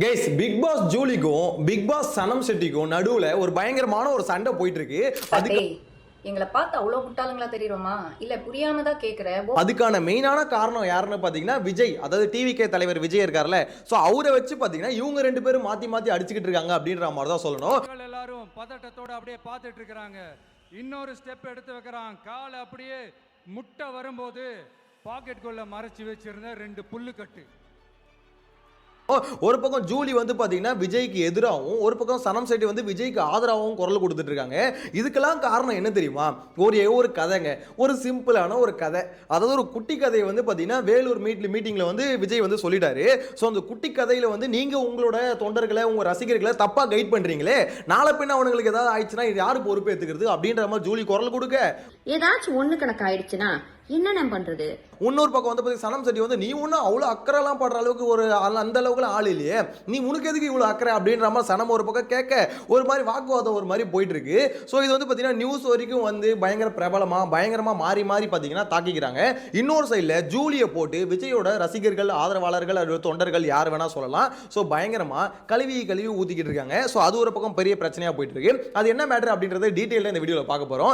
Guys Bigg Boss ஜூலிக்கும் Bigg Boss Sanam செட்டிக்கும் நடுவுல ஒரு பயங்கரமான ஒரு சண்டை போயிட்டு இருக்கு. அதுக்கு எங்களை பார்த்து அவ்வளவு முட்டாளுங்களா தெரியுமா இல்ல புரியாம தான் கேக்குற. அதுக்கான மெயினான காரணம் யாருன்னு பாத்தீங்கன்னா விஜய், அதாவது டிவிகே தலைவர் விஜய் இருக்கார்ல, சோ அவரை வச்சு பாத்தீங்கன்னா இவங்க ரெண்டு பேரும் மாத்தி மாத்தி அடிச்சுக்கிட்டு இருக்காங்க அப்படின்ற மாதிரி தான் சொல்லணும். எல்லாரும் பதட்டத்தோட அப்படியே பார்த்துட்டு இருக்காங்க. இன்னொரு ஸ்டெப் எடுத்து வைக்கிறான். காலை அப்படியே முட்டை வரும்போது பாக்கெட்டுக்குள்ள மறைச்சு வச்சிருந்த 2 புல்லுக்கட்டு. ஒரு பக்கம் ஜூலி வந்து பாத்தீங்கன்னா விஜய்க்கு எதிராகவும், ஒரு பக்கம் சனம் செட்டி வந்து விஜய்க்கு ஆதரவாகவும் குரல் கொடுத்துட்டு இருக்காங்க. இதுக்கெல்லாம் காரணம் என்ன தெரியுமா? ஒரு கதைங்க, ஒரு சிம்பிளான ஒரு கதை. அதாவது ஒரு குட்டி கதையை வந்து பாத்தீங்கன்னா வேலூர் மீட்டிங்ல வந்து விஜய் வந்து சொல்லிட்டாரு. ஸோ அந்த குட்டி கதையில வந்து நீங்க உங்களோட தொண்டர்களை, உங்க ரசிகர்களை தப்பா கைட் பண்றீங்களே, நாளை பின்ன அவங்களுக்கு ஏதாவது ஆயிடுச்சுன்னா இது யாரு பொறுப்பு ஏத்துக்கிறது அப்படின்ற மாதிரி ஜூலி குரல் கொடுக்க, ஏதாச்சும் ஒண்ணு கணக்கு ஆயிடுச்சுன்னா என்ன பண்றது? இன்னொரு பக்கம் வந்து சனம் செட்டி வந்து நீ ஒன்றும் அவ்வளோ அக்கறைலாம் படுற அளவுக்கு ஒரு அந்த அளவுக்கு ஆள் இல்லையே, நீ உனக்கு எதுக்கு இவ்வளோ அக்கறை அப்படின்ற மாதிரி சனம் ஒரு பக்கம் கேட்க ஒரு மாதிரி வாக்குவாதம் ஒரு மாதிரி போயிட்டு இருக்கு. ஸோ இது வந்து பார்த்தீங்கன்னா நியூஸ் வரைக்கும் வந்து பயங்கர பயங்கரமாக மாறி மாறி பார்த்தீங்கன்னா தாக்கிக்கிறாங்க. இன்னொரு சைடில் ஜூலியை போட்டு விஜயோட ரசிகர்கள், ஆதரவாளர்கள், தொண்டர்கள் யார் வேணா சொல்லலாம், ஸோ பயங்கரமாக கழுவி ஊற்றிக்கிட்டு இருக்காங்க. ஸோ அது ஒரு பக்கம் பெரிய பிரச்சனையாக போயிட்டு இருக்கு. அது என்ன மேட்டர் அப்படின்றத டீட்டெயிலாக இந்த வீடியோவில் பார்க்க போகிறோம்.